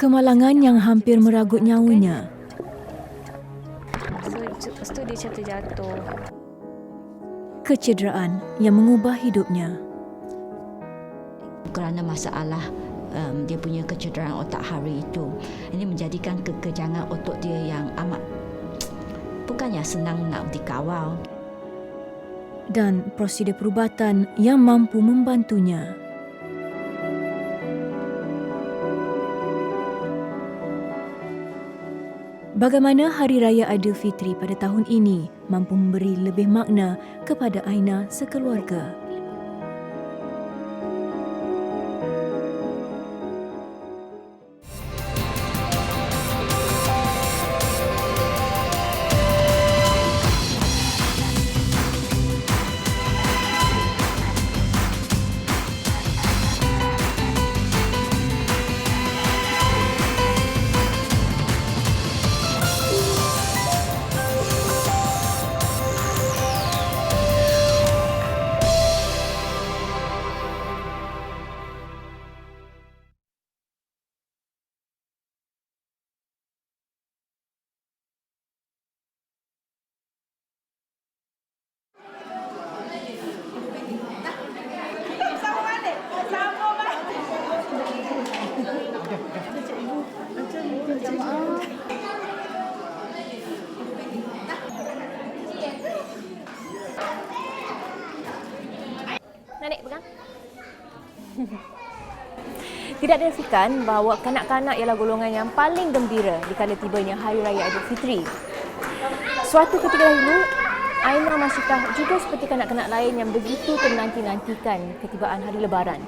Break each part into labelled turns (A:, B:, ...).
A: Kemalangan yang hampir meragut nyawanya.
B: Lepas tu dia macam terjatuh.
A: Kecederaan yang mengubah hidupnya.
C: Kerana masalah dia punya kecederaan otak hari itu, ini menjadikan kekejangan otot dia yang amat bukannya senang nak dikawal.
A: Dan prosedur perubatan yang mampu membantunya. Bagaimana Hari Raya Aidilfitri pada tahun ini mampu memberi lebih makna kepada Aina sekeluarga?
B: Nenek pegang. Tidak dinafikan bahawa kanak-kanak ialah golongan yang paling gembira dikala tibanya Hari Raya Aidilfitri. Suatu ketika dahulu, Aina Mashitah juga seperti kanak-kanak lain yang begitu menanti-nantikan ketibaan hari Lebaran.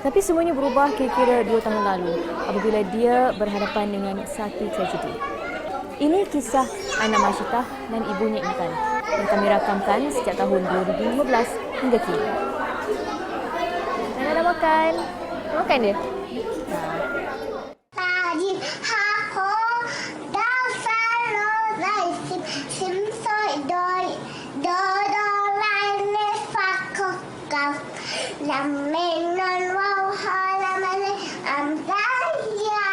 B: Tapi semuanya berubah kira-kira 2 tahun lalu apabila dia berhadapan dengan satu tragedi. Ini kisah Aina Mashitah dan ibunya Intan yang kami rakamkan sejak tahun 2015 hingga kini. Aina dah makan. Makan dia?
D: Tadi aku dah selalu sim soi doi do lain fakok kau lamenon wow halamane amdaya.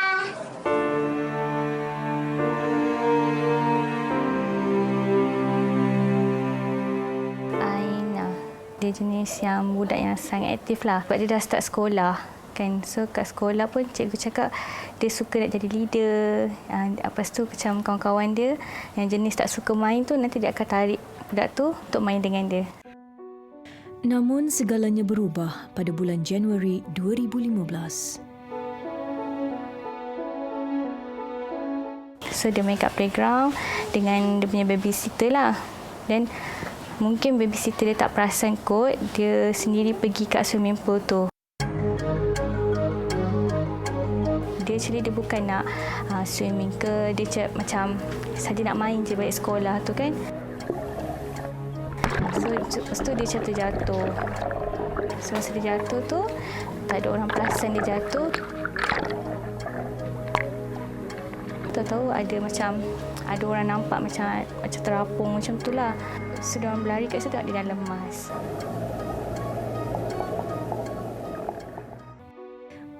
B: Aina, dia jenis yang budak yang sangat aktif lah. Sebab dia dah start sekolah kan. So kat sekolah pun cikgu cakap dia suka nak jadi leader. Lepas tu macam kawan-kawan dia yang jenis tak suka main tu, nanti dia akan tarik budak tu untuk main dengan dia.
A: Namun segalanya berubah pada bulan Januari 2015.
B: So dia main kat playground dengan dia punya babysitter lah. Dan mungkin babysitter dia tak perasan kot, dia sendiri pergi kat swimming pool tu. Dia bukan nak swimming ke, dia macam saja nak main je balik sekolah tu kan. So lepas tu dia macam terjatuh. So masa dia jatuh tu, tak ada orang perasan dia jatuh. Tahu ada orang nampak macam terapung macam tu lah. So dia orang berlari kat situ, dia dah lemas.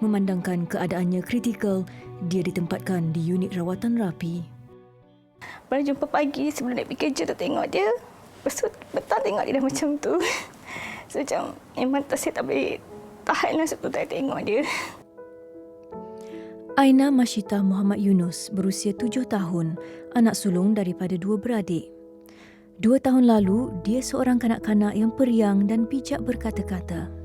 A: Memandangkan keadaannya kritikal, dia ditempatkan di unit rawatan rapi.
B: Baru jumpa pagi sebelum nak pergi kerja tu tengok dia. Lepas tu petang tengok dia dah macam tu. So macam memang saya tak boleh tahan lah sebab tak tengok dia.
A: Aina Mashitah Muhammad Yunus berusia 7 tahun, anak sulung daripada 2 beradik. 2 tahun lalu, dia seorang kanak-kanak yang periang dan bijak berkata-kata.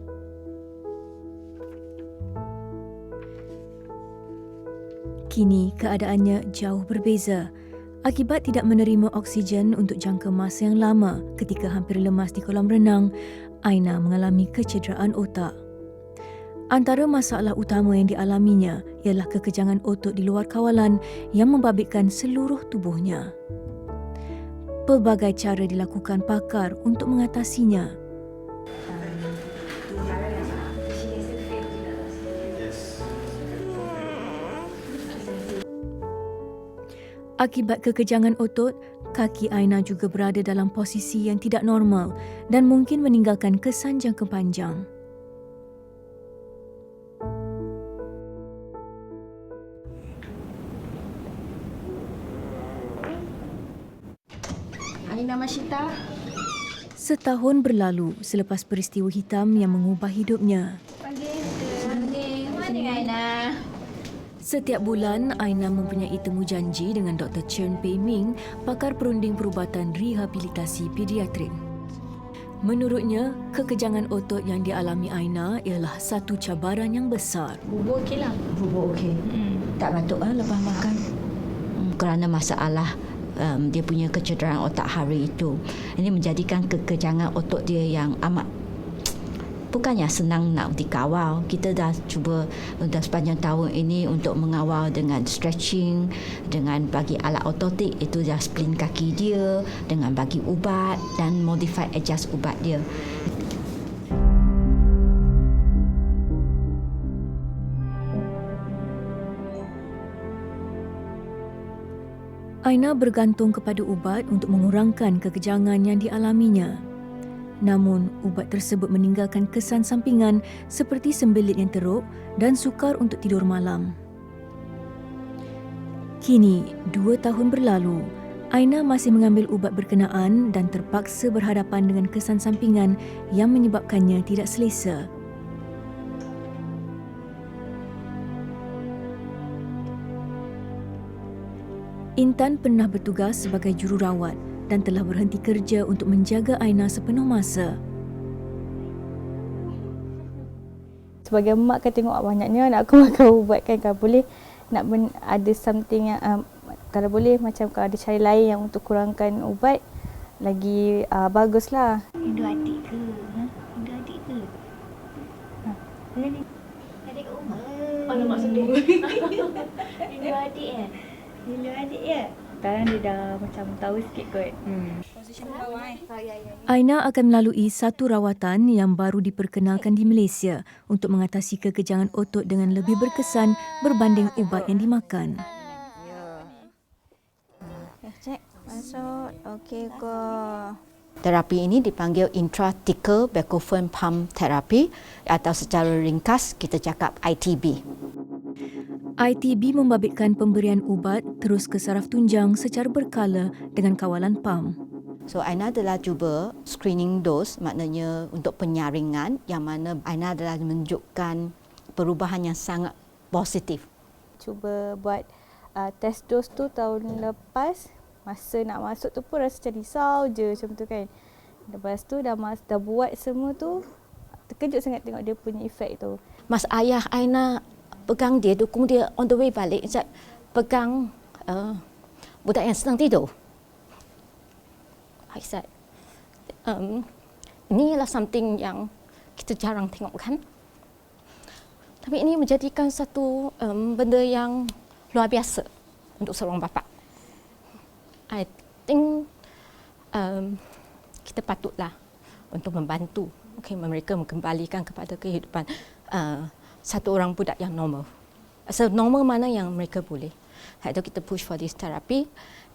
A: Kini keadaannya jauh berbeza akibat tidak menerima oksigen untuk jangka masa yang lama. Ketika hampir lemas di kolam renang, Aina mengalami kecederaan otak. Antara masalah utama yang dialaminya ialah kekejangan otot di luar kawalan yang membabitkan seluruh tubuhnya. Pelbagai cara dilakukan pakar untuk mengatasinya. Akibat kekejangan otot, kaki Aina juga berada dalam posisi yang tidak normal dan mungkin meninggalkan kesan jangka panjang.
C: Aina Mashita.
A: Setahun berlalu selepas peristiwa hitam yang mengubah hidupnya. Setiap bulan, Aina mempunyai temu janji dengan Dr. Chen Pei Ming, pakar perunding perubatan rehabilitasi pediatrik. Menurutnya, kekejangan otot yang dialami Aina ialah satu cabaran yang besar.
C: Bubur okey lah. Bubur okey. Tak batuk lepas makan. Kerana masalah dia punya kecederaan otak hari itu. Ini menjadikan kekejangan otot dia yang amat bukannya senang nak dikawal. Kita dah cuba dah sepanjang tahun ini untuk mengawal dengan stretching, dengan bagi alat ototik, itu dah splint kaki dia, dengan bagi ubat dan modify adjust ubat dia.
A: Aina bergantung kepada ubat untuk mengurangkan kekejangan yang dialaminya. Namun, ubat tersebut meninggalkan kesan sampingan seperti sembelit yang teruk dan sukar untuk tidur malam. Kini, 2 tahun berlalu, Aina masih mengambil ubat berkenaan dan terpaksa berhadapan dengan kesan sampingan yang menyebabkannya tidak selesa. Intan pernah bertugas sebagai jururawat dan telah berhenti kerja untuk menjaga Aina sepenuh masa.
E: Sebagai mak kan tengok banyaknya nak aku makan ubat kan, kalau boleh nak ada something yang kalau boleh macam kalau ada cara lain yang untuk kurangkan ubat lagi baguslah.
C: Rindu adik ke? Rindu adik ke? Adik kat rumah.
B: Alamak sedih. Rindu adik
E: Bila adik ya? Sekarang dia dah macam tahu sikit kot.
A: Aina akan melalui satu rawatan yang baru diperkenalkan di Malaysia untuk mengatasi kekejangan otot dengan lebih berkesan berbanding ubat yang dimakan.
E: Cek, masuk. Okey kok.
C: Terapi ini dipanggil intrathecal baclofen pump therapy atau secara ringkas kita cakap ITB.
A: ITB membabitkan pemberian ubat terus ke saraf tunjang secara berkala dengan kawalan pam.
C: So Aina adalah cuba screening dose, maknanya untuk penyaringan yang mana Aina adalah menunjukkan perubahan yang sangat positif.
E: Cuba buat test dose tu tahun lepas. Masa nak masuk tu pun rasa macam risau je macam tu kan. Lepas tu dah buat semua tu, terkejut sangat tengok dia punya efek tu.
C: Mas ayah Aina pegang dia, dukung dia on the way balik. Saya pegang budak yang sedang tidur. I said, ini ialah something yang kita jarang tengok kan. Tapi ini menjadikan satu benda yang luar biasa untuk seorang bapa. I think kita patutlah untuk membantu mereka mengembalikan kepada kehidupan satu orang budak yang normal. Normal mana yang mereka boleh. Itu kita push for this therapy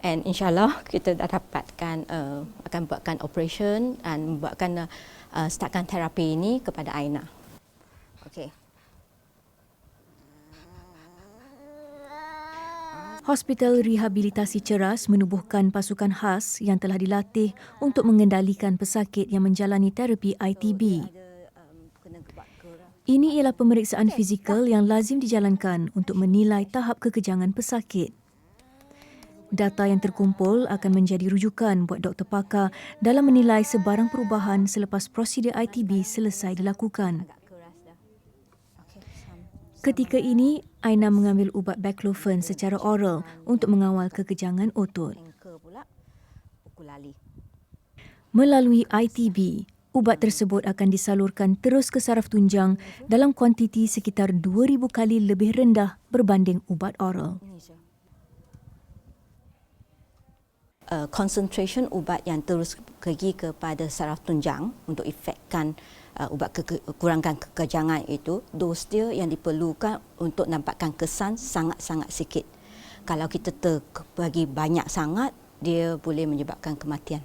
C: and insyaAllah kita dah dapatkan akan buatkan operation dan buatkan startkan terapi ini kepada Aina. Okay.
A: Hospital Rehabilitasi Ceras menubuhkan pasukan khas yang telah dilatih untuk mengendalikan pesakit yang menjalani terapi ITB. Ini ialah pemeriksaan fizikal yang lazim dijalankan untuk menilai tahap kekejangan pesakit. Data yang terkumpul akan menjadi rujukan buat doktor pakar dalam menilai sebarang perubahan selepas prosedur ITB selesai dilakukan. Ketika ini, Aina mengambil ubat baclofen secara oral untuk mengawal kekejangan otot. Melalui ITB, ubat tersebut akan disalurkan terus ke saraf tunjang dalam kuantiti sekitar 2,000 kali lebih rendah berbanding ubat oral.
C: Concentration ubat yang terus pergi kepada saraf tunjang untuk efekkan ubat kurangkan kekejangan itu, dos dia yang diperlukan untuk nampakkan kesan sangat-sangat sikit. Kalau kita bagi banyak sangat, dia boleh menyebabkan kematian.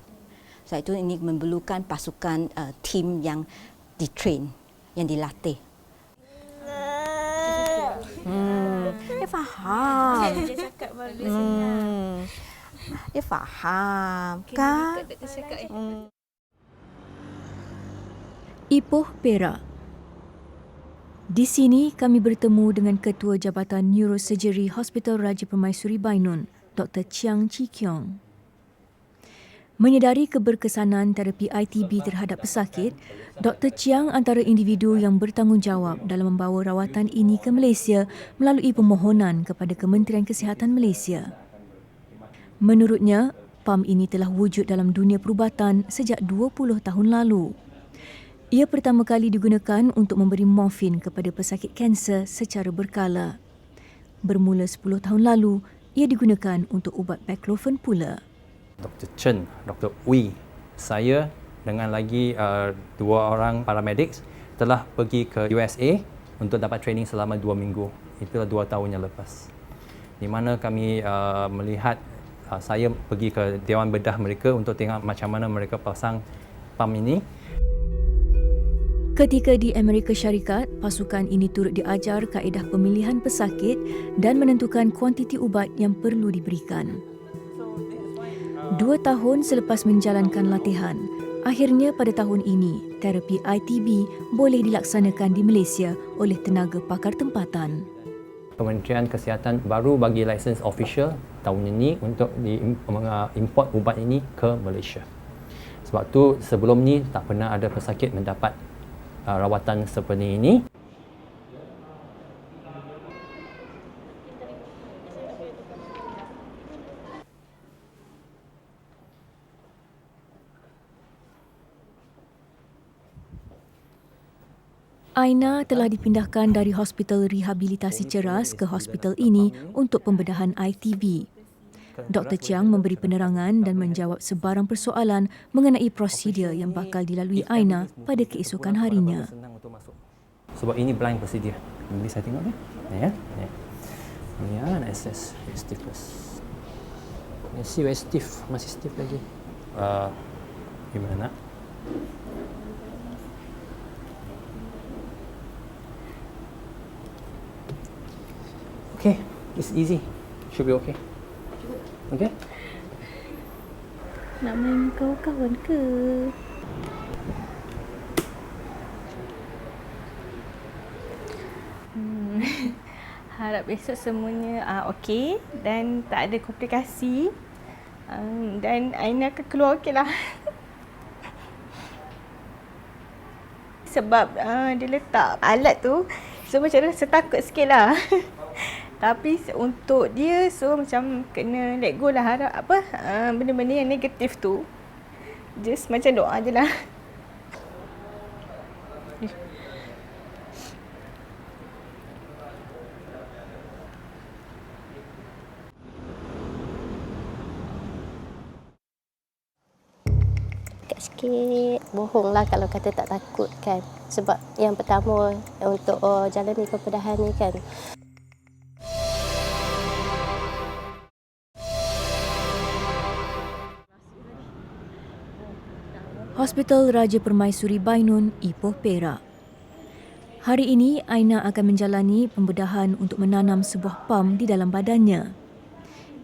C: Sebab itu ini memerlukan pasukan tim yang ditrain, yang dilatih. Dia faham.
E: Dia cakap bagus senang. Dia faham kan?
A: Ipoh Perak. Di sini kami bertemu dengan Ketua Jabatan Neurosurgery Hospital Raja Permaisuri Bainun, Dr. Chiang Chi Kiong. Menyedari keberkesanan terapi ITB terhadap pesakit, Dr. Chiang antara individu yang bertanggungjawab dalam membawa rawatan ini ke Malaysia melalui permohonan kepada Kementerian Kesihatan Malaysia. Menurutnya, PAM ini telah wujud dalam dunia perubatan sejak 20 tahun lalu. Ia pertama kali digunakan untuk memberi morfin kepada pesakit kanser secara berkala. Bermula 10 tahun lalu, ia digunakan untuk ubat baclofen pula.
F: Dr. Chen, Dr. Wee, saya dengan lagi dua orang paramedics telah pergi ke USA untuk dapat training selama 2 minggu. Itulah 2 tahun yang lepas. Di mana kami melihat saya pergi ke Dewan Bedah mereka untuk tengok macam mana mereka pasang PAM ini.
A: Ketika di Amerika Syarikat, pasukan ini turut diajar kaedah pemilihan pesakit dan menentukan kuantiti ubat yang perlu diberikan. 2 tahun selepas menjalankan latihan, akhirnya pada tahun ini, terapi ITB boleh dilaksanakan di Malaysia oleh tenaga pakar tempatan.
F: Kementerian Kesihatan baru bagi lisensi official tahun ini untuk import ubat ini ke Malaysia. Sebab tu sebelum ni tak pernah ada pesakit mendapat rawatan seperti ini.
A: Aina telah dipindahkan dari Hospital Rehabilitasi Ceras ke hospital ini untuk pembedahan ITB. Dr. Chiang memberi penerangan dan menjawab sebarang persoalan mengenai prosedur yang bakal dilalui Aina pada keesokan harinya.
F: Sebab ini blind procedure. Boleh saya tengok ni? Ya. Ya, nak assess stiffness. Ya, see where stiff, masih stiff lagi. Gimana nak? Okay, it's easy. Should be okay. Okay?
E: Nak main kawan-kawan ke? Harap besok semuanya okey dan tak ada komplikasi. Dan Aina akan keluar okey lah. Sebab dia letak alat tu, so macam rasa takut sikit lah. Tapi untuk dia, so macam kena let go lah, harap benda-benda yang negatif tu. Just macam doa je lah.
G: Sikit bohonglah kalau kata tak takut kan, sebab yang pertama untuk jalani pembedahan ni kan.
A: Hospital Raja Permaisuri Bainun, Ipoh Perak. Hari ini, Aina akan menjalani pembedahan untuk menanam sebuah pam di dalam badannya.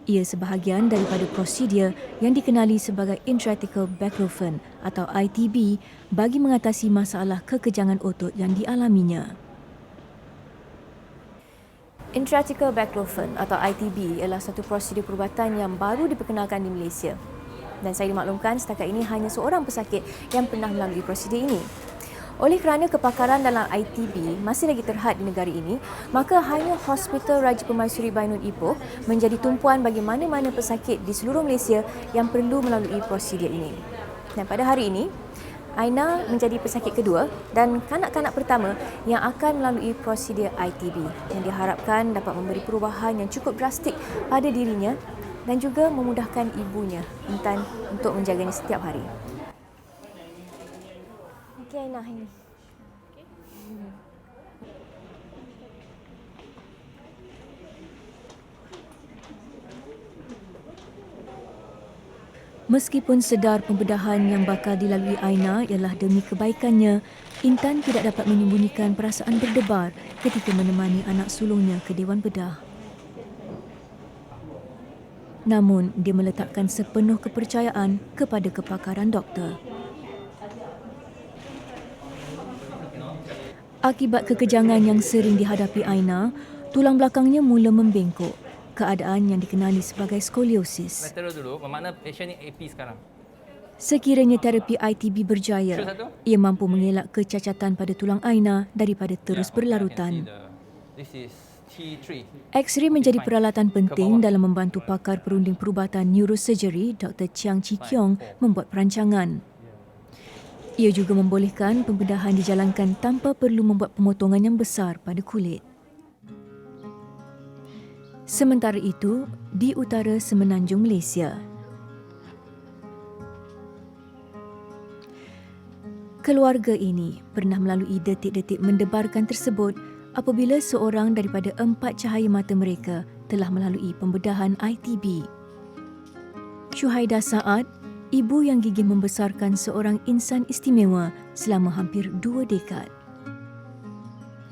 A: Ia sebahagian daripada prosedur yang dikenali sebagai intrathecal baclofen atau ITB bagi mengatasi masalah kekejangan otot yang dialaminya.
B: Intrathecal baclofen atau ITB ialah satu prosedur perubatan yang baru diperkenalkan di Malaysia. Dan saya dimaklumkan setakat ini hanya seorang pesakit yang pernah melalui prosedur ini. Oleh kerana kepakaran dalam ITB masih lagi terhad di negara ini, maka hanya Hospital Raja Permaisuri Bainun Ipoh menjadi tumpuan bagi mana-mana pesakit di seluruh Malaysia yang perlu melalui prosedur ini. Dan pada hari ini, Aina menjadi pesakit kedua dan kanak-kanak pertama yang akan melalui prosedur ITB yang diharapkan dapat memberi perubahan yang cukup drastik pada dirinya dan juga memudahkan ibunya, Intan, untuk menjaganya setiap hari. Okey, Aina ini.
A: Meskipun sedar pembedahan yang bakal dilalui Aina ialah demi kebaikannya, Intan tidak dapat menyembunyikan perasaan berdebar ketika menemani anak sulungnya ke Dewan Bedah. Namun, dia meletakkan sepenuh kepercayaan kepada kepakaran doktor. Akibat kekejangan yang sering dihadapi Aina, tulang belakangnya mula membengkok, keadaan yang dikenali sebagai skoliosis.
F: Lateral dulu, bermakna patient ni AP sekarang.
A: Sekiranya terapi ITB berjaya, ia mampu mengelak kecacatan pada tulang Aina daripada terus berlarutan.
F: This is T3.
A: X-ray menjadi peralatan penting dalam membantu pakar perunding perubatan neurosurgery Dr. Chiang Chi Kiong membuat perancangan. Ia juga membolehkan pembedahan dijalankan tanpa perlu membuat pemotongan yang besar pada kulit. Sementara itu, di utara Semenanjung Malaysia, keluarga ini pernah melalui detik-detik mendebarkan tersebut apabila seorang daripada 4 cahaya mata mereka telah melalui pembedahan ITB. Syuhaidah Saad, ibu yang gigih membesarkan seorang insan istimewa selama hampir 2 dekad.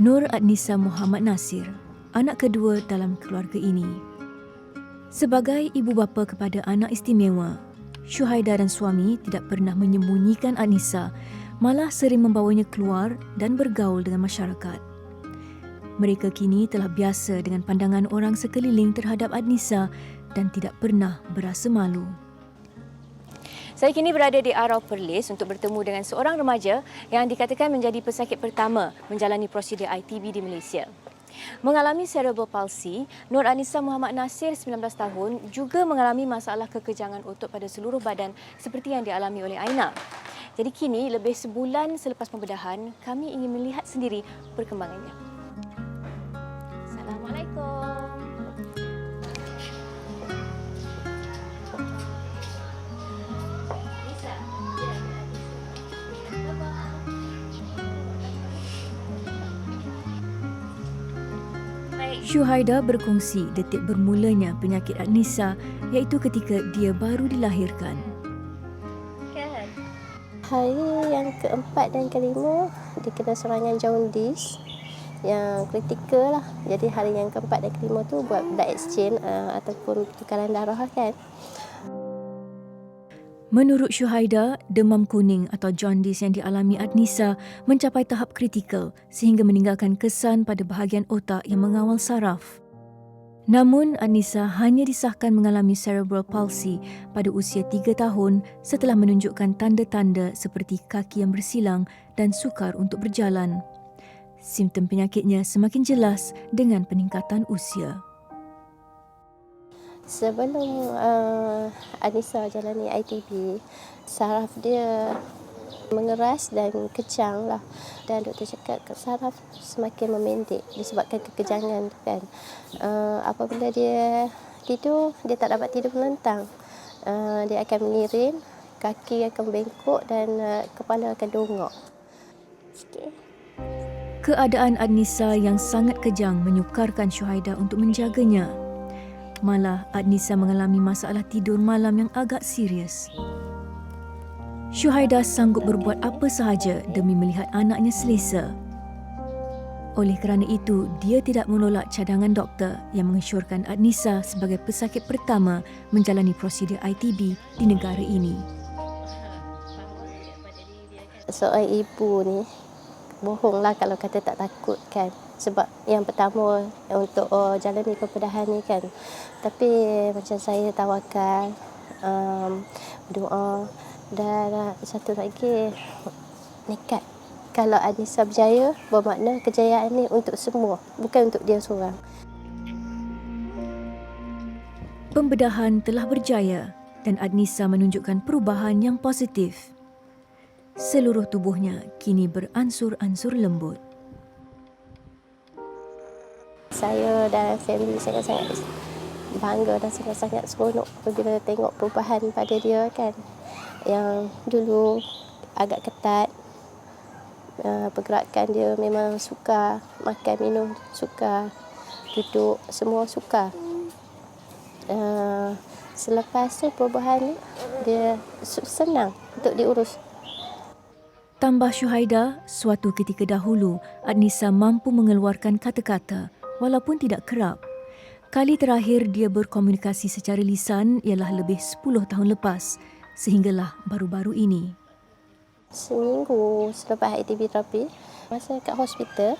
A: Nur Adnisa Muhammad Nasir, anak kedua dalam keluarga ini. Sebagai ibu bapa kepada anak istimewa, Syuhaidah dan suami tidak pernah menyembunyikan Adnisa, malah sering membawanya keluar dan bergaul dengan masyarakat. Mereka kini telah biasa dengan pandangan orang sekeliling terhadap Adnisa dan tidak pernah berasa malu.
B: Saya kini berada di Arau Perlis untuk bertemu dengan seorang remaja yang dikatakan menjadi pesakit pertama menjalani prosedur ITB di Malaysia. Mengalami cerebral palsy, Nur Adnisa Muhammad Nasir, 19 tahun, juga mengalami masalah kekejangan otot pada seluruh badan seperti yang dialami oleh Aina. Jadi kini, lebih sebulan selepas pembedahan, kami ingin melihat sendiri perkembangannya. Assalamualaikum.
A: Syuhaidah berkongsi detik bermulanya penyakit Adnisa iaitu ketika dia baru dilahirkan.
G: Hari yang keempat dan kelima, dia kena serangan jaundice yang kritikal lah. Jadi hari yang keempat dan kelima tu buat blood exchange ataupun tukaran darah kan.
A: Menurut Syuhaidah, demam kuning atau jaundice yang dialami Adnisa mencapai tahap kritikal sehingga meninggalkan kesan pada bahagian otak yang mengawal saraf. Namun, Adnisa hanya disahkan mengalami cerebral palsy pada usia 3 tahun setelah menunjukkan tanda-tanda seperti kaki yang bersilang dan sukar untuk berjalan. Simptom penyakitnya semakin jelas dengan peningkatan usia.
G: Sebelum Adnisa jalani ITB, saraf dia mengeras dan kejang lah. Dan doktor cakap saraf semakin memendek disebabkan kekejangan kan. Apabila dia tidur, dia tak dapat tidur melentang. Dia akan mengirim, kaki akan bengkok dan kepala akan dongak. Sikit.
A: Keadaan Adnisa yang sangat kejang menyukarkan Syuhaidah untuk menjaganya. Malah Adnisa mengalami masalah tidur malam yang agak serius. Syuhaidah sanggup berbuat apa sahaja demi melihat anaknya selesa. Oleh kerana itu, dia tidak menolak cadangan doktor yang mengesyorkan Adnisa sebagai pesakit pertama menjalani prosedur ITB di negara ini.
G: Seorang ibu ni bohonglah kalau kata tak takut kan. Sebab yang pertama untuk jalani pembedahan ni kan. Tapi macam saya tawakal, berdoa dan satu lagi nekat. Kalau Adnisa berjaya, bermakna kejayaan ni untuk semua, bukan untuk dia seorang.
A: Pembedahan telah berjaya dan Adnisa menunjukkan perubahan yang positif. Seluruh tubuhnya kini beransur-ansur lembut.
G: Saya dan family sangat-sangat bangga dan sangat-sangat seronok apabila tengok perubahan pada dia kan. Yang dulu agak ketat, pergerakan dia memang sukar, makan minum sukar, duduk semua sukar. Selepas tu perubahan ni, dia senang untuk diurus.
A: Tambah Syuhaidah, suatu ketika dahulu Adnisa mampu mengeluarkan kata-kata walaupun tidak kerap. Kali terakhir dia berkomunikasi secara lisan ialah lebih 10 tahun lepas, sehinggalah baru-baru ini.
G: Seminggu selepas aktiviti terapi, masa kat hospital,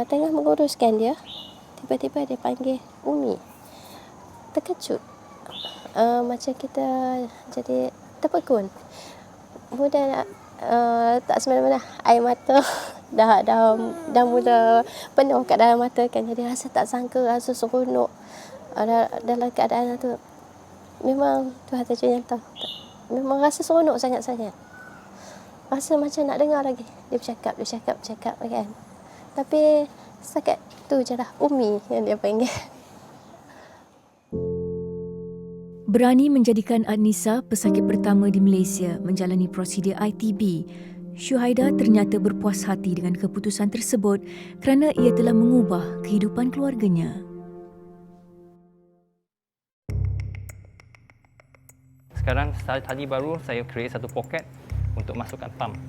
G: tengah menguruskan dia, tiba-tiba dia panggil Umi. Terkejut. Macam kita jadi terpegun. Kemudian tak semena-mena air mata dah mula penuh kat dalam mata kan. Jadi rasa tak sangka, rasa seronok dalam keadaan tu. Memang Tuhan saja yang tahu. Memang rasa seronok sangat-sangat. Rasa macam nak dengar lagi. Dia bercakap kan. Tapi setakat tu je lah Umi yang dia panggil.
A: Berani menjadikan Adnisa pesakit pertama di Malaysia menjalani prosedur ITB, Syuhaida ternyata berpuas hati dengan keputusan tersebut kerana ia telah mengubah kehidupan keluarganya.
F: Sekarang tadi baru saya create satu poket untuk masukkan pump.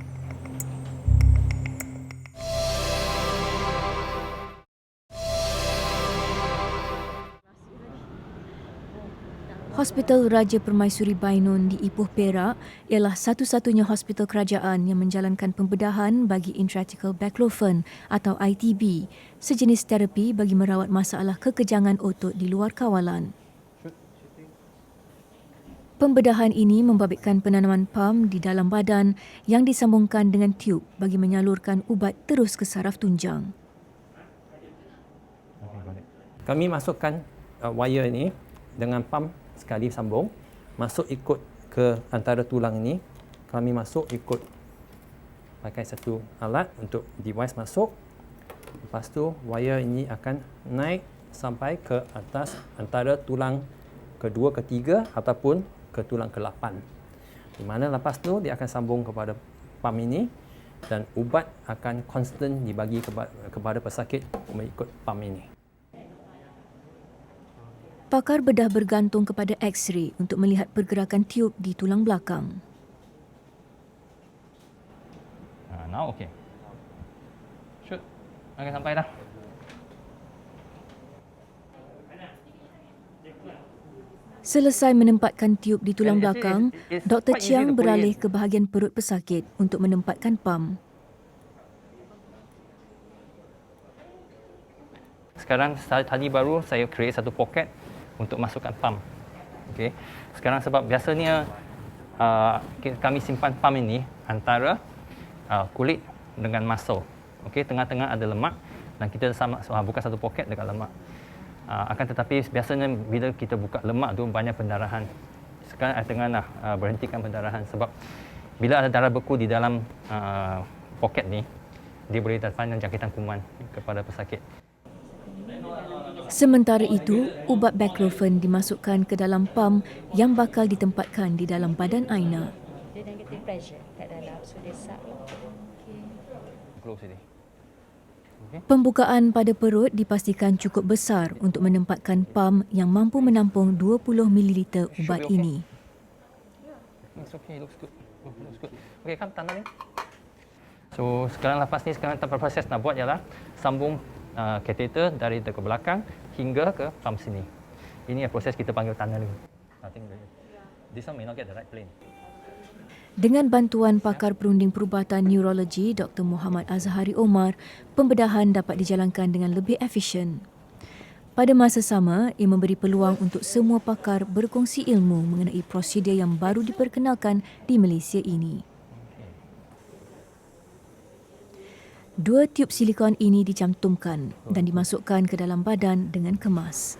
A: Hospital Raja Permaisuri Bainun di Ipoh, Perak ialah satu-satunya hospital kerajaan yang menjalankan pembedahan bagi intrathecal baclofen atau ITB, sejenis terapi bagi merawat masalah kekejangan otot di luar kawalan. Pembedahan ini membabitkan penanaman pam di dalam badan yang disambungkan dengan tiub bagi menyalurkan ubat terus ke saraf tunjang.
F: Kami masukkan wire ini dengan pam sekali sambung, masuk ikut ke antara tulang ini. Kami masuk ikut pakai satu alat untuk device masuk. Lepas tu wire ini akan naik sampai ke atas antara tulang kedua, ketiga ataupun ke tulang ke-8. Di mana lepas tu dia akan sambung kepada pam ini dan ubat akan konstan dibagi kepada pesakit mengikut pam ini.
A: Pakar bedah bergantung kepada X-ray untuk melihat pergerakan tiub di tulang belakang.
F: Now okay. Shoot. Akan sampai dah.
A: Selesai menempatkan tiub di tulang
F: Actually,
A: belakang,
F: it's
A: Dr.
F: quite easy
A: Chiang
F: to put
A: beralih
F: in.
A: ke bahagian perut pesakit untuk menempatkan pam.
F: Sekarang tadi baru saya create satu poket untuk masukkan pump. Okey. Sekarang sebab biasanya kami simpan pump ini antara kulit dengan muscle. Okey, tengah-tengah ada lemak dan kita buka satu poket dekat lemak. Akan tetapi biasanya bila kita buka lemak tu banyak pendarahan. Sekarang saya tengah nak berhentikan pendarahan sebab bila ada darah beku di dalam poket ni, dia boleh datangkan jangkitan kuman kepada pesakit.
A: Sementara itu, ubat baclofen dimasukkan ke dalam pam yang bakal ditempatkan di dalam badan Aina.
C: Dia negative pressure kat dalam, so dia sap.
F: Close ini.
A: Pembukaan pada perut dipastikan cukup besar untuk menempatkan pam yang mampu menampung 20 ml ubat ini.
F: It's okay, looks good. Looks good. Okay, come tangan ni. So sekarang lepas ni tanpa proses nak buat ialah sambung kateter dari ke belakang hingga ke pump sini. Ini proses kita panggil tunneling. I think this one may not get the right plane.
A: Dengan bantuan pakar perunding perubatan neurologi Dr. Muhammad Azhari Omar, pembedahan dapat dijalankan dengan lebih efisien. Pada masa sama, ia memberi peluang untuk semua pakar berkongsi ilmu mengenai prosedur yang baru diperkenalkan di Malaysia ini. 2 tiub silikon ini dicantumkan dan dimasukkan ke dalam badan dengan kemas.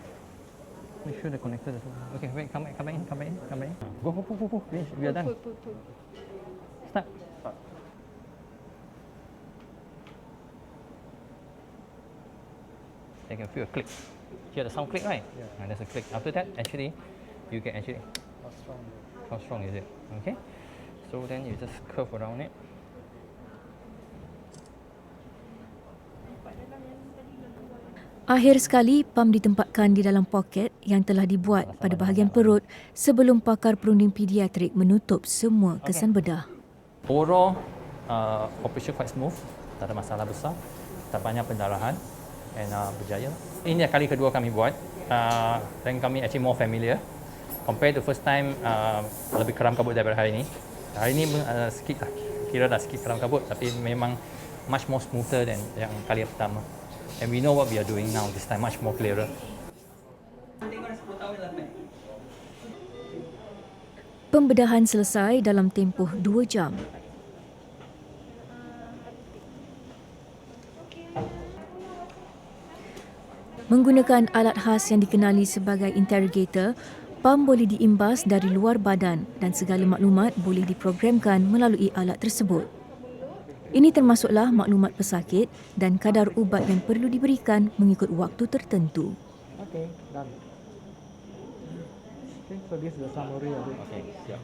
F: Make sure the connector is okay. Wait, come back in. Go. Finish. We are done. Start. You can feel a click. Hear the sound click, right? Yeah. And there's a click. After that, actually, you can actually. How strong is it? Okay. So then you just curve around it.
A: Akhir sekali, pam ditempatkan di dalam poket yang telah dibuat pada bahagian perut sebelum pakar perunding pediatrik menutup semua kesan bedah.
F: Overall, operation quite smooth. Tak ada masalah besar. Tak banyak pendarahan. And berjaya. Ini kali kedua kami buat. then kami actually more familiar. Compared to first time, lebih keram kabut daripada hari ini. Hari ini sikit lah, kira dah sikit keram kabut, tapi memang much more smoother than yang kali pertama. And we know what we are doing now, this time much more clearer.
A: Pembedahan selesai dalam tempoh 2 jam. Menggunakan alat khas yang dikenali sebagai interrogator, pam boleh diimbas dari luar badan dan segala maklumat boleh diprogramkan melalui alat tersebut. Ini termasuklah maklumat pesakit dan kadar ubat yang perlu diberikan mengikut waktu tertentu.
H: Okay, done. Okay, so this is the summary of it.
F: Okay, siap.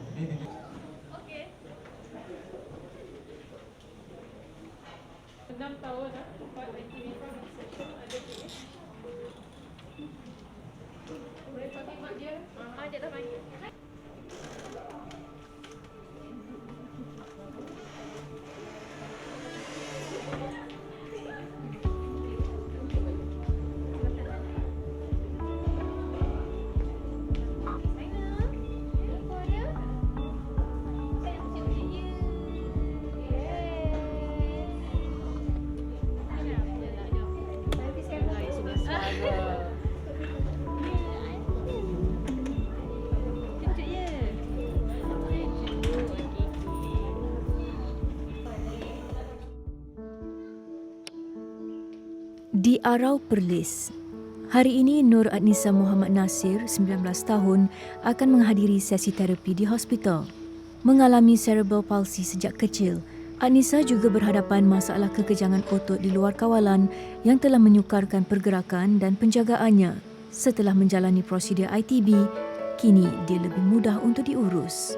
A: Di Arau Perlis. Hari ini Nur Adnisa Muhammad Nasir, 19 tahun, akan menghadiri sesi terapi di hospital. Mengalami cerebral palsy sejak kecil, Adnisa juga berhadapan masalah kekejangan otot di luar kawalan yang telah menyukarkan pergerakan dan penjagaannya. Setelah menjalani prosedur ITB, kini dia lebih mudah untuk diurus.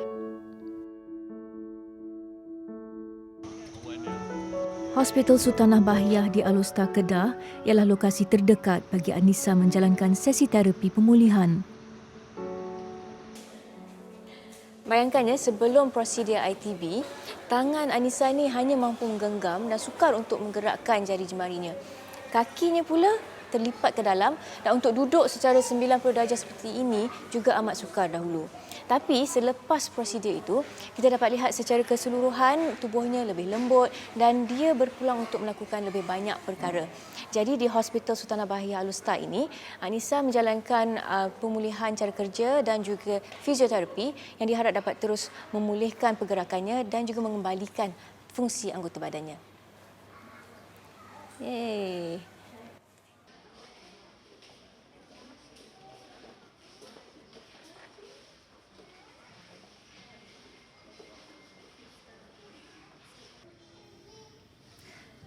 A: Hospital Sultanah Bahiyah di Alustar, Kedah ialah lokasi terdekat bagi Adnisa menjalankan sesi terapi pemulihan.
B: Bayangkannya sebelum prosedur ITB, tangan Adnisa ni hanya mampu menggenggam dan sukar untuk menggerakkan jari jemarinya. Kakinya pula terlipat ke dalam dan untuk duduk secara 90 darjah seperti ini juga amat sukar dahulu. Tapi selepas prosedur itu, kita dapat lihat secara keseluruhan tubuhnya lebih lembut dan dia berpeluang untuk melakukan lebih banyak perkara. Jadi di Hospital Sultanah Bahiyah Alustar ini, Adnisa menjalankan pemulihan cara kerja dan juga fizioterapi yang diharap dapat terus memulihkan pergerakannya dan juga mengembalikan fungsi anggota badannya. Yeay.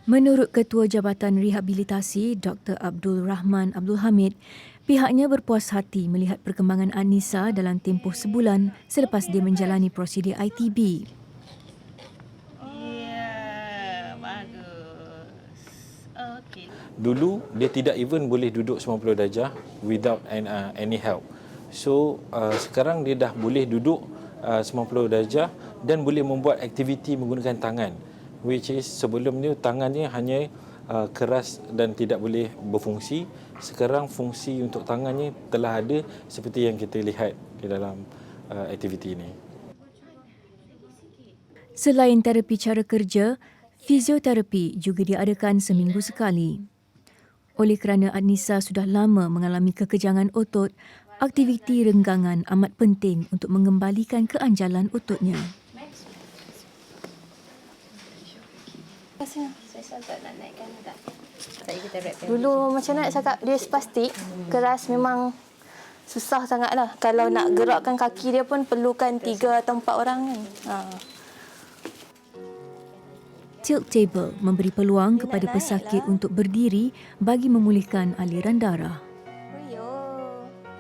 A: Menurut Ketua Jabatan Rehabilitasi Dr. Abdul Rahman Abdul Hamid, pihaknya berpuas hati melihat perkembangan Adnisa dalam tempoh sebulan selepas dia menjalani prosedur ITB.
C: Ya, bagus. Okey.
I: Dulu dia tidak even boleh duduk 90 darjah without any help. So sekarang dia dah boleh duduk 90 darjah dan boleh membuat aktiviti menggunakan tangan. Which is sebelum ni tangannya hanya keras dan tidak boleh berfungsi. Sekarang fungsi untuk tangannya telah ada seperti yang kita lihat di dalam aktiviti ini.
A: Selain terapi cara kerja, fizioterapi juga diadakan seminggu sekali. Oleh kerana Adnisa sudah lama mengalami kekejangan otot, aktiviti renggangan amat penting untuk mengembalikan keanjalan ototnya.
E: Dulu macam nak cakap, dia spastik, keras, memang susah sangatlah. Kalau nak gerakkan kaki dia pun perlukan 3 atau 4 orang kan.
A: Tilt table memberi peluang kepada pesakit untuk berdiri bagi memulihkan aliran darah.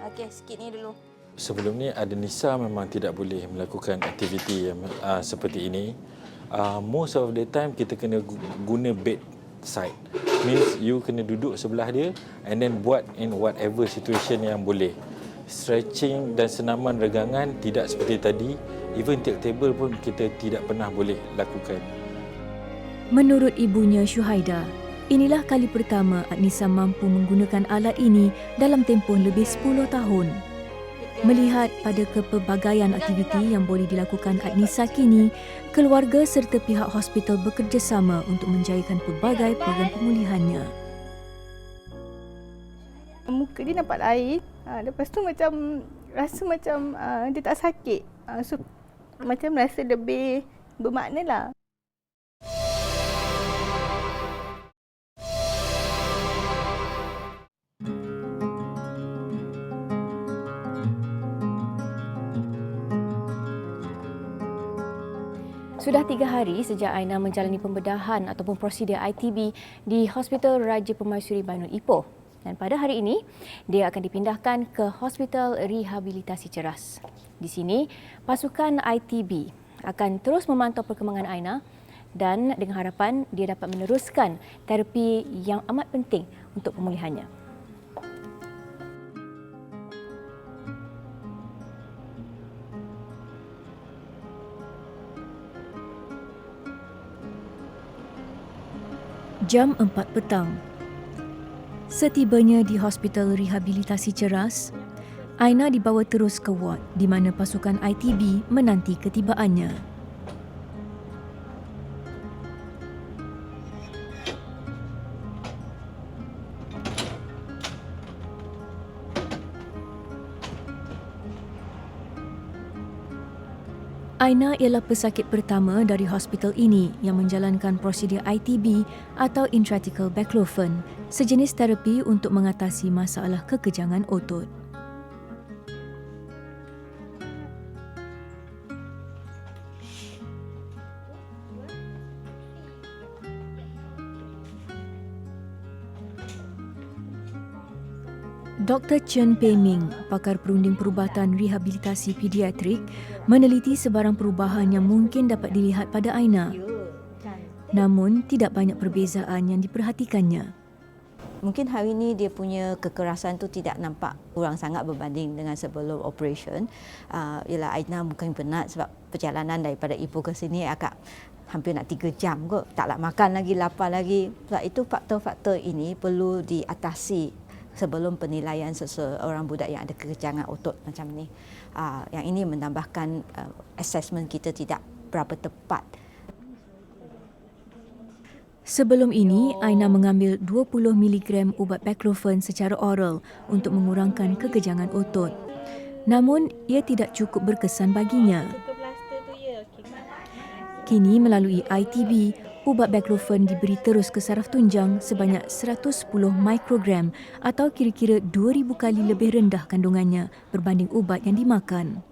E: Okey, sikit ni dulu.
I: Sebelum ni Adnisa memang tidak boleh melakukan aktiviti yang seperti ini. Most of the time kita kena guna bedside. Means you kena duduk sebelah dia and then buat in whatever situation yang boleh. Stretching dan senaman regangan tidak seperti tadi. Even tilt table pun kita tidak pernah boleh lakukan.
A: Menurut ibunya Syuhaida, Inilah kali pertama Adnisa mampu menggunakan alat ini dalam tempoh lebih 10 tahun. Melihat pada kepelbagaian aktiviti yang boleh dilakukan Adnisa kini, keluarga serta pihak hospital bekerjasama untuk menjayakan pelbagai program pemulihannya.
E: Muka dia nampak lain. Lepas tu macam rasa macam dia tak sakit. So macam rasa lebih bermakna lah.
B: Sudah 3 hari sejak Aina menjalani pembedahan ataupun prosedur ITB di Hospital Raja Permaisuri Banul Ipoh. Dan pada hari ini, dia akan dipindahkan ke Hospital Rehabilitasi Ceras. Di sini, pasukan ITB akan terus memantau perkembangan Aina dan dengan harapan dia dapat meneruskan terapi yang amat penting untuk pemulihannya.
A: Jam 4 petang. Setibanya di Hospital Rehabilitasi Ceras, Aina dibawa terus ke ward di mana pasukan ITB menanti ketibaannya. Aina ialah pesakit pertama dari hospital ini yang menjalankan prosedur ITB atau intrathecal baclofen, sejenis terapi untuk mengatasi masalah kekejangan otot. Dr. Chen Pei Ming, pakar perunding perubatan rehabilitasi pediatrik, meneliti sebarang perubahan yang mungkin dapat dilihat pada Aina. Namun, tidak banyak perbezaan yang diperhatikannya.
C: Mungkin hari ini dia punya kekerasan tu tidak nampak kurang sangat berbanding dengan sebelum operation. Ialah Aina mungkin penat sebab perjalanan daripada Ipoh ke sini agak hampir nak 3 jam kot. Taklah makan lagi, lapar lagi. Sebab itu faktor-faktor ini perlu diatasi sebelum penilaian seseorang budak yang ada kekejangan otot macam ni. Yang ini menambahkan assessment kita tidak berapa tepat.
A: Sebelum ini, Aina mengambil 20 mg ubat baclofen secara oral untuk mengurangkan kekejangan otot. Namun, ia tidak cukup berkesan baginya. Kini melalui ITB, ubat baclofen diberi terus ke saraf tunjang sebanyak 110 mikrogram atau kira-kira 2,000 kali lebih rendah kandungannya berbanding ubat yang dimakan.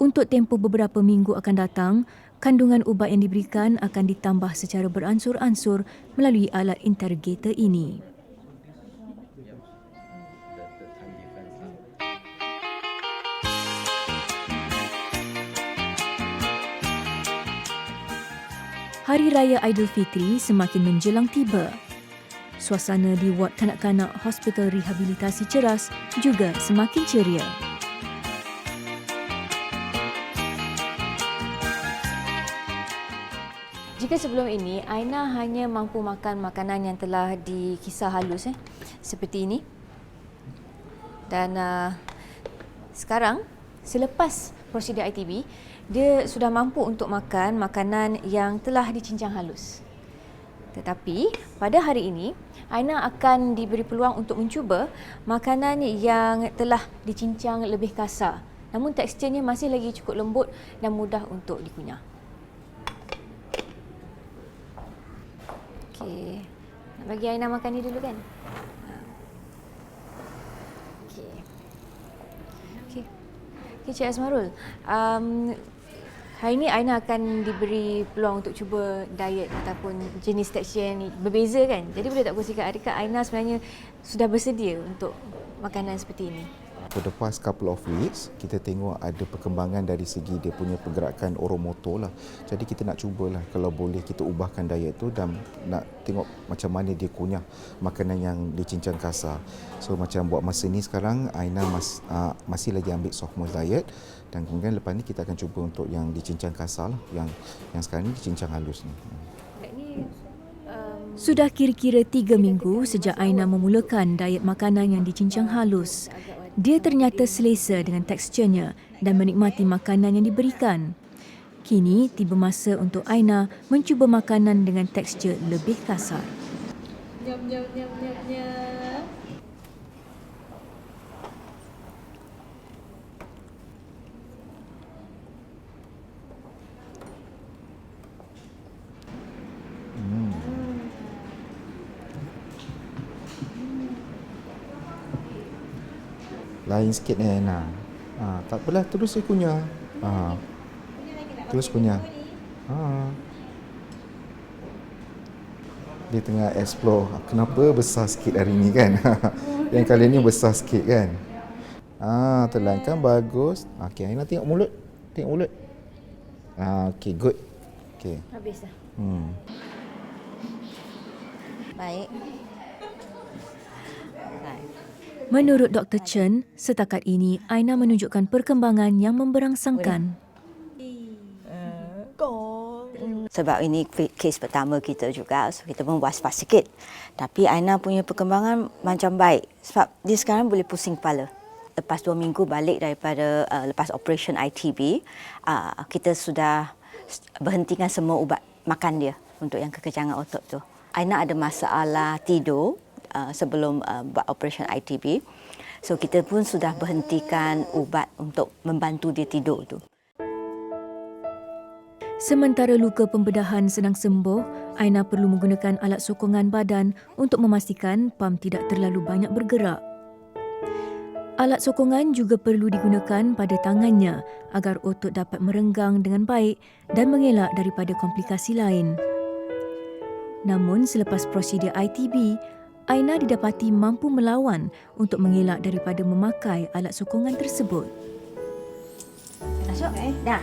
A: Untuk tempoh beberapa minggu akan datang, kandungan ubat yang diberikan akan ditambah secara beransur-ansur melalui alat interrogator ini. Hari Raya Aidilfitri semakin menjelang tiba. Suasana di ward kanak-kanak Hospital Rehabilitasi Ceras juga semakin ceria.
B: Jika sebelum ini, Aina hanya mampu makan makanan yang telah dikisar halus seperti ini. Dan sekarang, selepas prosedur ITB, dia sudah mampu untuk makan makanan yang telah dicincang halus. Tetapi pada hari ini, Aina akan diberi peluang untuk mencuba makanan yang telah dicincang lebih kasar. Namun teksturnya masih lagi cukup lembut dan mudah untuk dikunyah. Okey. Nak bagi Aina makan ni dulu kan? Okey. Okey. Okey, Cik Azmarul. Hari ini Aina akan diberi peluang untuk cuba diet ataupun jenis tekstur yang berbeza kan. Jadi boleh tak berkongsikan adakah Aina sebenarnya sudah bersedia untuk makanan seperti ini?
J: For the past couple of weeks, kita tengok ada perkembangan dari segi dia punya pergerakan oromotor lah. Jadi kita nak cubalah kalau boleh kita ubahkan diet tu dan nak tengok macam mana dia kunyah makanan yang dicincang kasar. So macam buat masa ni sekarang, Aina masih lagi ambil soft moist diet dan kemudian lepas ni kita akan cuba untuk yang dicincang kasar lah, yang sekarang ni dicincang halus ni.
A: Sudah kira-kira 3 minggu sejak Aina memulakan diet makanan yang dicincang halus. Dia ternyata selesa dengan teksturnya dan menikmati makanan yang diberikan. Kini tiba masa untuk Aina mencuba makanan dengan tekstur lebih kasar.
E: Nyam, nyam, nyam, nyam, nyam.
J: Lain sikit ni Aina. Tak apalah, terus dia kunyah. Terus kunyah. Dia tengah explore kenapa besar sikit hari ni kan. Yang kali ni besar sikit kan. Telan kan, bagus. Okey, Aina tengok mulut. Tengok mulut. Okey, good. Okey.
B: Habis dah.
C: Baik.
A: Menurut Dr. Chen, setakat ini Aina menunjukkan perkembangan yang memberangsangkan.
C: Sebab ini kes pertama kita juga, so kita pun was-was sikit. Tapi Aina punya perkembangan macam baik. Sebab dia sekarang boleh pusing kepala. Lepas 2 minggu balik daripada lepas operation ITB, kita sudah berhentikan semua ubat makan dia untuk yang kekejangan otot tu. Aina ada masalah tidur sebelum buat operation ITB. So kita pun sudah berhentikan ubat untuk membantu dia tidur tu.
A: Sementara luka pembedahan sedang sembuh, Aina perlu menggunakan alat sokongan badan untuk memastikan pam tidak terlalu banyak bergerak. Alat sokongan juga perlu digunakan pada tangannya agar otot dapat merenggang dengan baik dan mengelak daripada komplikasi lain. Namun selepas prosedur ITB, Aina didapati mampu melawan untuk mengelak daripada memakai alat sokongan tersebut.
C: Masuk? Dah.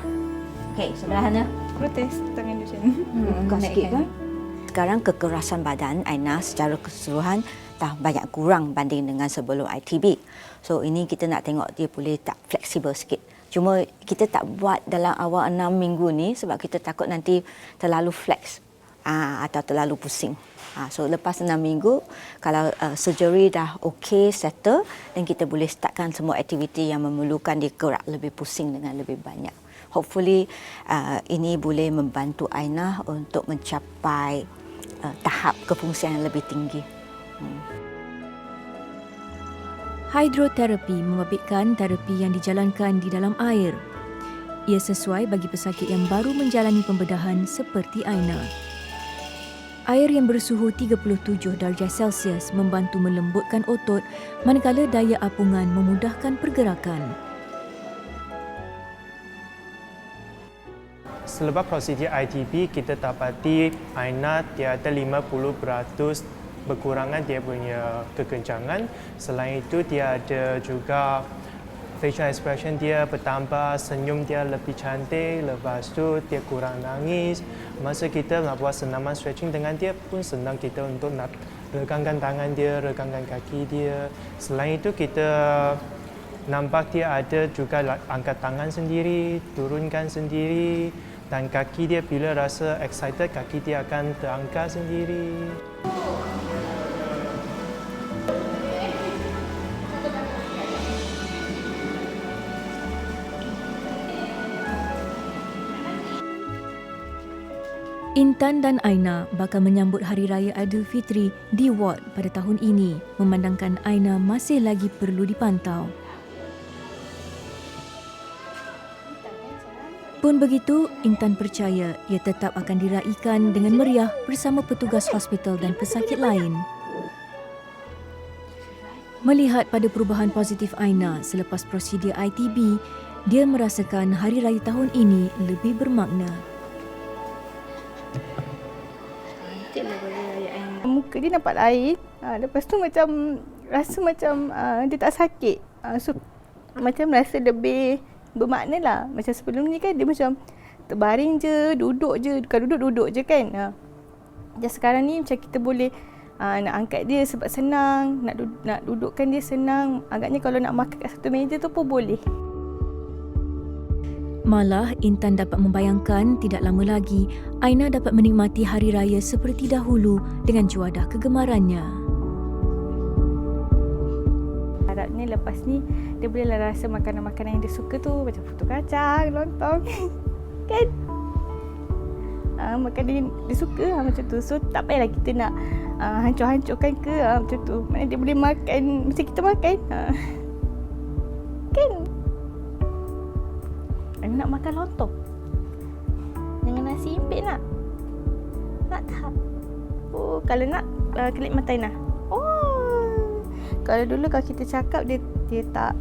C: Okey, sebelah sana.
E: Protes tangan dia macam ni.
C: Bukan sikit kan? Sekarang kekerasan badan Aina secara keseluruhan dah banyak kurang banding dengan sebelum ITB. So ini kita nak tengok dia boleh tak fleksibel sikit. Cuma kita tak buat dalam awal 6 minggu ni sebab kita takut nanti terlalu flex atau terlalu pusing. So lepas 6 minggu, kalau surgery dah okey, settle, dan kita boleh startkan semua aktiviti yang memerlukan dia gerak lebih pusing dengan lebih banyak. Hopefully ini boleh membantu Aina untuk mencapai tahap kefungsian yang lebih tinggi.
A: Hidroterapi membabitkan terapi yang dijalankan di dalam air. Ia sesuai bagi pesakit yang baru menjalani pembedahan seperti Aina. Air yang bersuhu 37 darjah Celsius membantu melembutkan otot manakala daya apungan memudahkan pergerakan.
K: Selepas prosedur ITB, kita dapati Aina tiada 50% berkurangan dia punya kekencangan. Selain itu, dia ada juga facial expression dia bertambah, senyum dia lebih cantik, lepas tu dia kurang nangis. Masa kita nak buat senaman stretching dengan dia pun senang kita untuk nak regangkan tangan dia, regangkan kaki dia. Selain itu kita nampak dia ada juga angkat tangan sendiri, turunkan sendiri, dan kaki dia bila rasa excited, kaki dia akan terangkat sendiri.
A: Intan dan Aina bakal menyambut Hari Raya Aidilfitri di ward pada tahun ini, memandangkan Aina masih lagi perlu dipantau. Pun begitu, Intan percaya ia tetap akan diraikan dengan meriah bersama petugas hospital dan pesakit lain. Melihat pada perubahan positif Aina selepas prosedur ITB, dia merasakan Hari Raya tahun ini lebih bermakna.
E: Muka dia nampak lain. Lepas tu macam rasa macam dia tak sakit. So macam rasa lebih bermakna lah. Macam sebelum ni kan dia macam terbaring je, duduk je. Bukan duduk je kan. Dan sekarang ni macam kita boleh nak angkat dia sebab senang. Nak dudukkan dia senang. Agaknya kalau nak makan kat satu meja tu pun boleh.
A: Malah, Intan dapat membayangkan tidak lama lagi Aina dapat menikmati hari raya seperti dahulu dengan juadah kegemarannya.
E: Harapnya lepas ni dia bolehlah rasa makanan-makanan yang dia suka tu, macam putu kacang, lontong. Kan? Makanan yang dia suka macam tu. So tak payahlah kita nak hancur-hancurkan ke macam tu. Mana dia boleh makan macam kita makan. Kan? Aina nak makan lontong dengan nasi impit nak? Nak tak? Oh, kalau nak kelip mata Aina. Oh, kalau dulu kalau kita cakap dia tak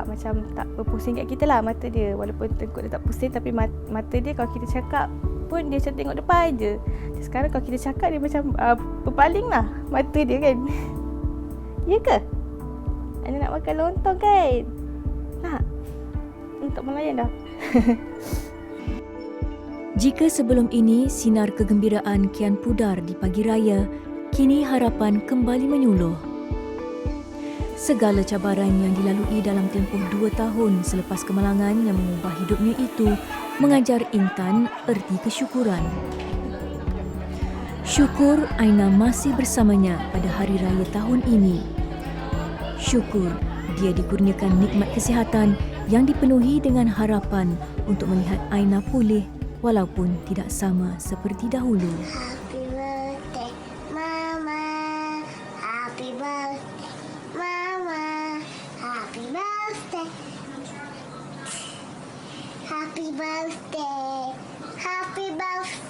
E: macam tak berpusing kat kita lah mata dia. Walaupun tengkuk dia tak pusing, tapi mata dia kalau kita cakap pun dia macam tengok depan je. Sekarang kalau kita cakap dia macam berpaling lah mata dia kan. Ya ke? Aina nak makan lontong kan? Nak? Untuk melayan dah.
A: Jika sebelum ini sinar kegembiraan kian pudar di pagi raya, kini harapan kembali menyuluh. Segala cabaran yang dilalui dalam tempoh 2 tahun selepas kemalangan yang mengubah hidupnya itu mengajar Intan erti kesyukuran. Syukur Aina masih bersamanya pada hari raya tahun ini. Syukur dia dikurniakan nikmat kesihatan yang dipenuhi dengan harapan untuk melihat Aina pulih walaupun tidak sama seperti dahulu.
D: Happy birthday, Mama. Happy birthday, Mama. Happy birthday. Happy birthday. Happy birthday.